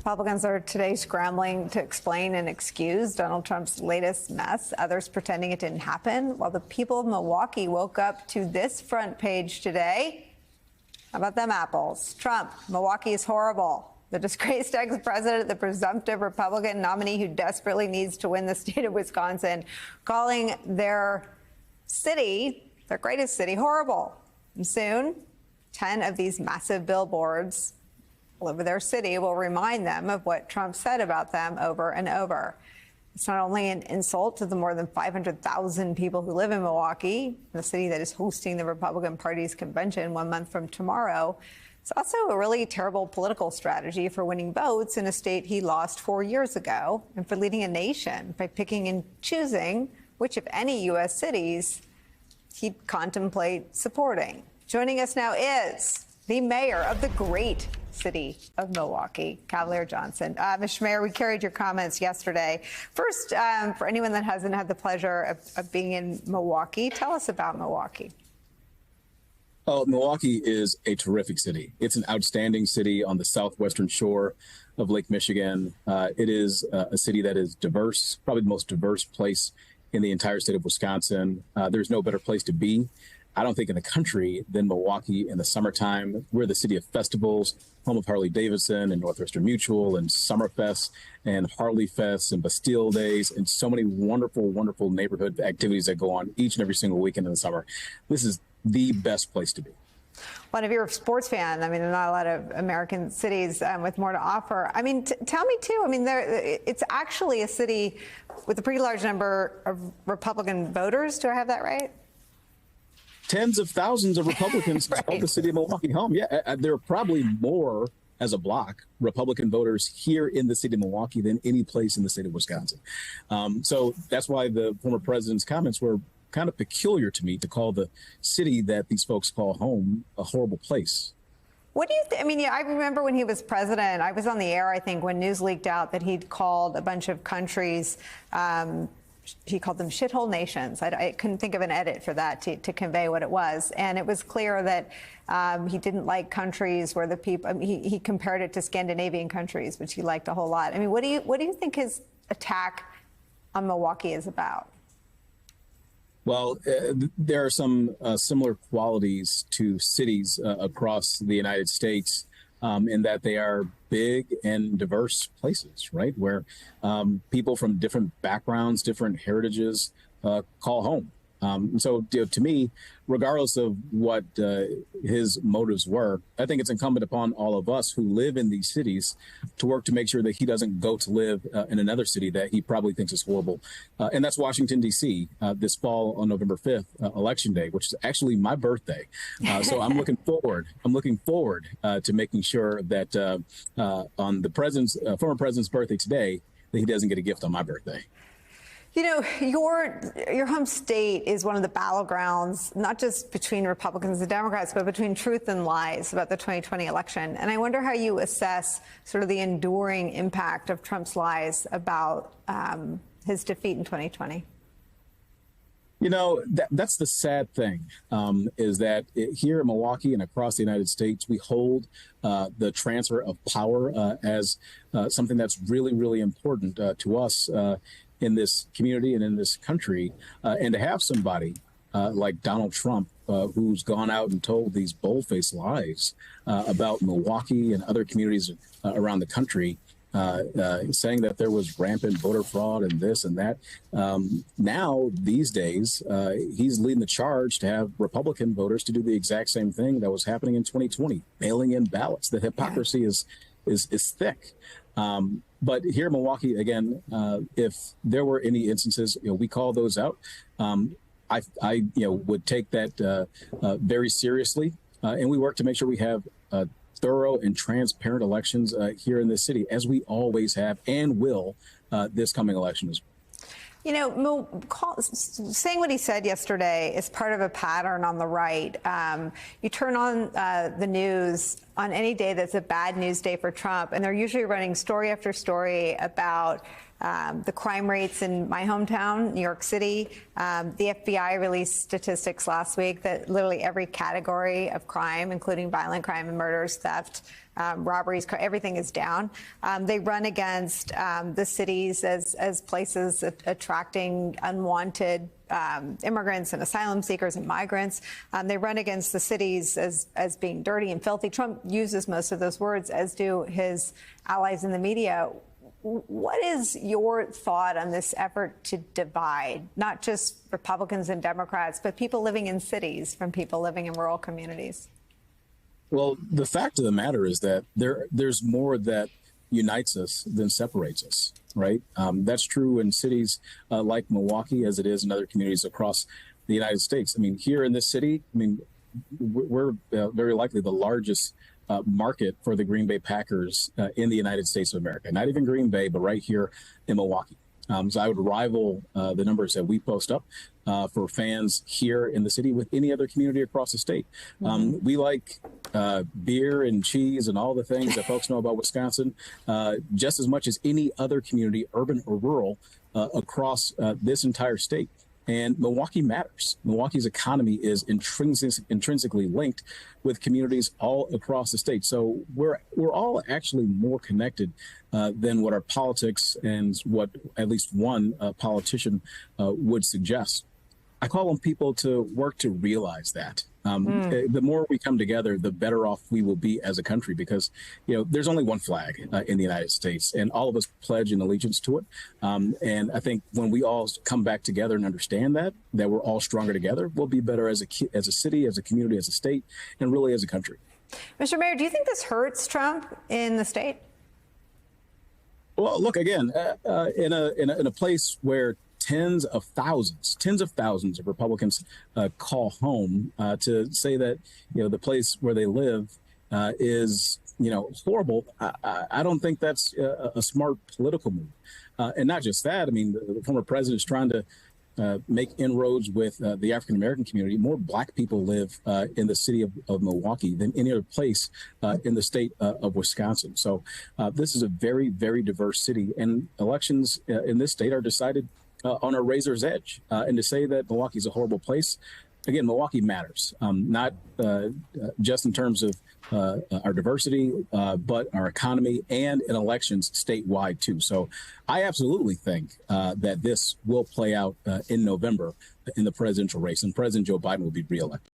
Republicans are today scrambling to explain and excuse Donald Trump's latest mess, others pretending it didn't happen, while the people of Milwaukee woke up to this front page today. How about them apples? Trump, Milwaukee is horrible. The disgraced ex-president, the presumptive Republican nominee who desperately needs to win the state of Wisconsin, calling their city, their greatest city, horrible. And soon, 10 of these massive billboards all over their city will remind them of what Trump said about them over and over. It's not only an insult to the more than 500,000 people who live in Milwaukee, the city that is hosting the Republican Party's convention 1 month from tomorrow. It's also a really terrible political strategy for winning votes in a state he lost 4 years ago, and for leading a nation by picking and choosing which, if any, U.S. cities he'd contemplate supporting. Joining us now is the mayor of the great city of Milwaukee, Cavalier Johnson. Mr. Mayor, we carried your comments yesterday. First, for anyone that hasn't had the pleasure of being in Milwaukee, tell us about Milwaukee. Oh, Milwaukee is a terrific city. It's an outstanding city on the southwestern shore of Lake Michigan. It is a city that is diverse, probably the most diverse place in the entire state of Wisconsin. There's no better place to be, I don't think, in the country than Milwaukee in the summertime. We're the city of festivals, home of Harley Davidson and Northwestern Mutual and Summerfest and Harley Fest and Bastille Days and so many wonderful, wonderful neighborhood activities that go on each and every single weekend in the summer. This is the best place to be. Well, if you're a sports fan, I mean, there are not a lot of American cities with more to offer. I mean, tell me, too, I mean, it's actually a city with a pretty large number of Republican voters. Do I have that right? Tens of thousands of Republicans right. call the city of Milwaukee home. Yeah, there are probably more as a block Republican voters here in the city of Milwaukee than any place in the state of Wisconsin. So that's why the former president's comments were kind of peculiar to me, to call the city that these folks call home a horrible place. What do you I mean, yeah, I remember when he was president, I was on the air, I think, when news leaked out that he'd called a bunch of countries, he called them shithole nations. I couldn't think of an edit for that to convey what it was. And it was clear that he didn't like countries where the people, I mean, he compared it to Scandinavian countries, which he liked a whole lot. I mean, what do you think his attack on Milwaukee is about? Well, there are some similar qualities to cities across the United States in that they are big and diverse places, right? Where people from different backgrounds, different heritages call home. So to me, regardless of what his motives were, I think it's incumbent upon all of us who live in these cities to work to make sure that he doesn't go to live in another city that he probably thinks is horrible. And that's Washington, D.C. This fall on November 5th, Election Day, which is actually my birthday. So I'm looking forward. To making sure that on the former president's birthday today, that he doesn't get a gift on my birthday. You know, your home state is one of the battlegrounds, not just between Republicans and Democrats, but between truth and lies about the 2020 election. And I wonder how you assess sort of the enduring impact of Trump's lies about his defeat in 2020. You know, that's the sad thing, is that here in Milwaukee and across the United States, we hold the transfer of power as something that's really, really important to us in this community and in this country. And to have somebody like Donald Trump, who's gone out and told these bold-faced lies about Milwaukee and other communities around the country, saying that there was rampant voter fraud and this and that. Now, these days, he's leading the charge to have Republican voters to do the exact same thing that was happening in 2020, mailing in ballots. The hypocrisy is thick. But here in Milwaukee, again, if there were any instances, we call those out. I would take that very seriously, and we work to make sure we have thorough and transparent elections here in this city, as we always have and will this coming election as well. You know, saying what he said yesterday is part of a pattern on the right. You turn on the news on any day that's a bad news day for Trump, and they're usually running story after story about the crime rates in my hometown, New York City. The FBI released statistics last week that literally every category of crime, including violent crime and murders, theft, robberies, everything is down. They run against the cities as places attracting unwanted immigrants and asylum seekers and migrants. They run against the cities as being dirty and filthy. Trump uses most of those words, as do his allies in the media. What is your thought on this effort to divide not just Republicans and Democrats, but people living in cities from people living in rural communities? Well, the fact of the matter is that there's more that unites us than separates us, right? That's true in cities like Milwaukee, as it is in other communities across the United States. I mean, here in this city, I mean, we're very likely the largest market for the Green Bay Packers in the United States of America. Not even Green Bay, but right here in Milwaukee. So I would rival the numbers that we post up for fans here in the city with any other community across the state. We like beer and cheese and all the things that folks know about Wisconsin just as much as any other community, urban or rural, across this entire state. And Milwaukee matters. Milwaukee's economy is intrinsically linked with communities all across the state. So we're all actually more connected than what our politics and what at least one politician would suggest. I call on people to work to realize that. The more we come together, the better off we will be as a country, because, you know, there's only one flag in the United States, and all of us pledge an allegiance to it. And I think when we all come back together and understand that we're all stronger together, we'll be better as a city, as a community, as a state, and really as a country. Mr. Mayor, do you think this hurts Trump in the state? Well, look, again, in a place where tens of thousands of Republicans call home to say that, you know, the place where they live is, you know, horrible. I don't think that's a smart political move. And not just that. I mean, the former president is trying to make inroads with the African American community. More Black people live in the city of Milwaukee than any other place in the state of Wisconsin. So this is a very, very diverse city, and elections in this state are decided on a razor's edge. And to say that Milwaukee is a horrible place, again, Milwaukee matters, not just in terms of our diversity, but our economy and in elections statewide, too. So I absolutely think that this will play out in November in the presidential race, and President Joe Biden will be reelected.